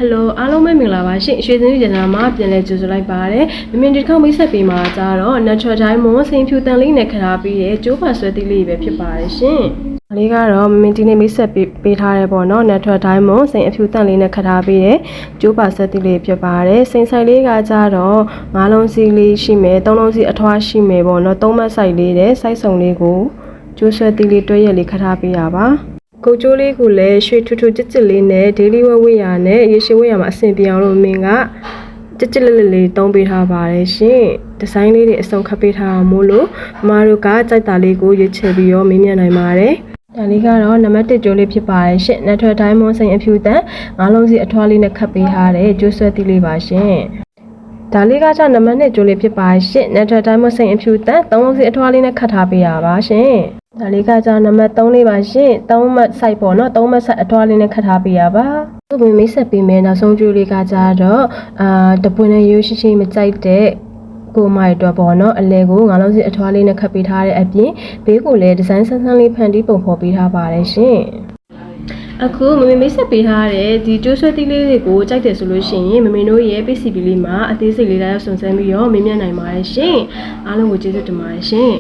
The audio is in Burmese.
Hello အားလုံးပဲမင်္ဂလာပါရှင်ရွှေစင်းကျန်တာမှာပြန်လဲကြိုဆိုလိုက်ပါတယ်မင်းဒီတစ်ခေါက်မိတ်ဆက်ပေးမှာကြတော့ natural diamond စိန်ဖြူတန်လေးနဲ့ခထားပြီးတဲ့ကျိုးပါဆွဲသီးလေးပဲဖြစ်ပါတယ်ရှင်။လေးကတော့မင်းဒီနေ့မိတ်ဆက်ပေးထားတယ်ပေါ့နော် natural diamond စိန်အဖြူတန်လေးနဲ့ခထားပြီးတဲ့ကျိုးပါဆွဲသီးလေးဖြစ်ပါတယ်စိန်ဆိုင်လေးကကြတော့၅လုံးစီလေးရှိမယ်၃လုံးစီအထွားရှိမယ်ပေါ့နော်၃မတ်ဆိုင်လေးတဲ့စိုက်စုံလေးကိုကျိုးဆွဲသီးလေးတွဲရက်လေးခထားပေးရပါကိုကျိုးလေးကိုလည်းရွှေထူထူကြစ်ကြစ်လေးနဲ့ daily wear ဝတ်ရနဲ့ရေရှည်ဝတ်ရမှာအဆင်ပြေအောင်လို့မင်းကကြစ်ကြစ်လေးလေးသုံးပေးထားပါတယ်ရှင်ဒီဇိုင်းလေးတွေအစုံခတ်ပေးထားအောင်မို့လို့မမတို့ကကြိုက်တာလေးကိုရွေးချယ်ပြီးတော့မေးမြန်းနိုင်ပါတယ်ဒါလေးကတော့နံပါတ်1ကျိုးလေးဖြစ်ပါတယ်ရှင် natural diamond စိန်အဖြူတန်၅လုံးစီအထွားလေးနဲ့ခတ်ပေးထားတဲ့ကျိုးဆွဲသီးလေးပါရှင်ဒါလေးကကျနံပါတ်2ကျိုးလေးဖြစ်ပါတယ်ရှင် natural diamond စိန်အဖြူတန်၃လုံးစီအထွားလေးနဲ့ခတ်ထားပေးရပါရှင်ဒါလေးကကြာနံပါတ်3လေးပါရှင်3မတ်ဆိုင်ပေါ့နော်3မတ်ဆိုင်အထွားလေးနဲ့ခတ်ထားပေးရပါသူ့မိတ်ဆက်ပေးမယ်နောက်ဆုံးကျိုးလေးကကြာတော့တပွင့်နဲ့ရိုးရှိရှိမကြိုက်တဲ့ကိုမိုက်တော့ပေါ့နော်အလဲကိုငါးလုံးစီအထွားလေးနဲ့ခတ်ပေးထားတဲ့အပြင်ဘေးကိုလည်းဒီဇိုင်းဆန်းဆန်းလေးဖန်တီးပုံဖော်ပေးထားပါတယ်ရှင်အခုမမေမိတ်ဆက်ပေးထားတဲ့ဒီကျိုးဆွဲသီးလေးတွေကိုကြိုက်တယ်ဆိုလို့ရှိရင်မမေတို့ရဲ့ PCB လေးမှာအသေးစိတ်လေးလာရောက်စုံစမ်းပြီးတော့မေးမြန်းနိုင်ပါတယ်ရှင်အားလုံးကိုကျေးဇူးတင်ပါတယ်ရှင်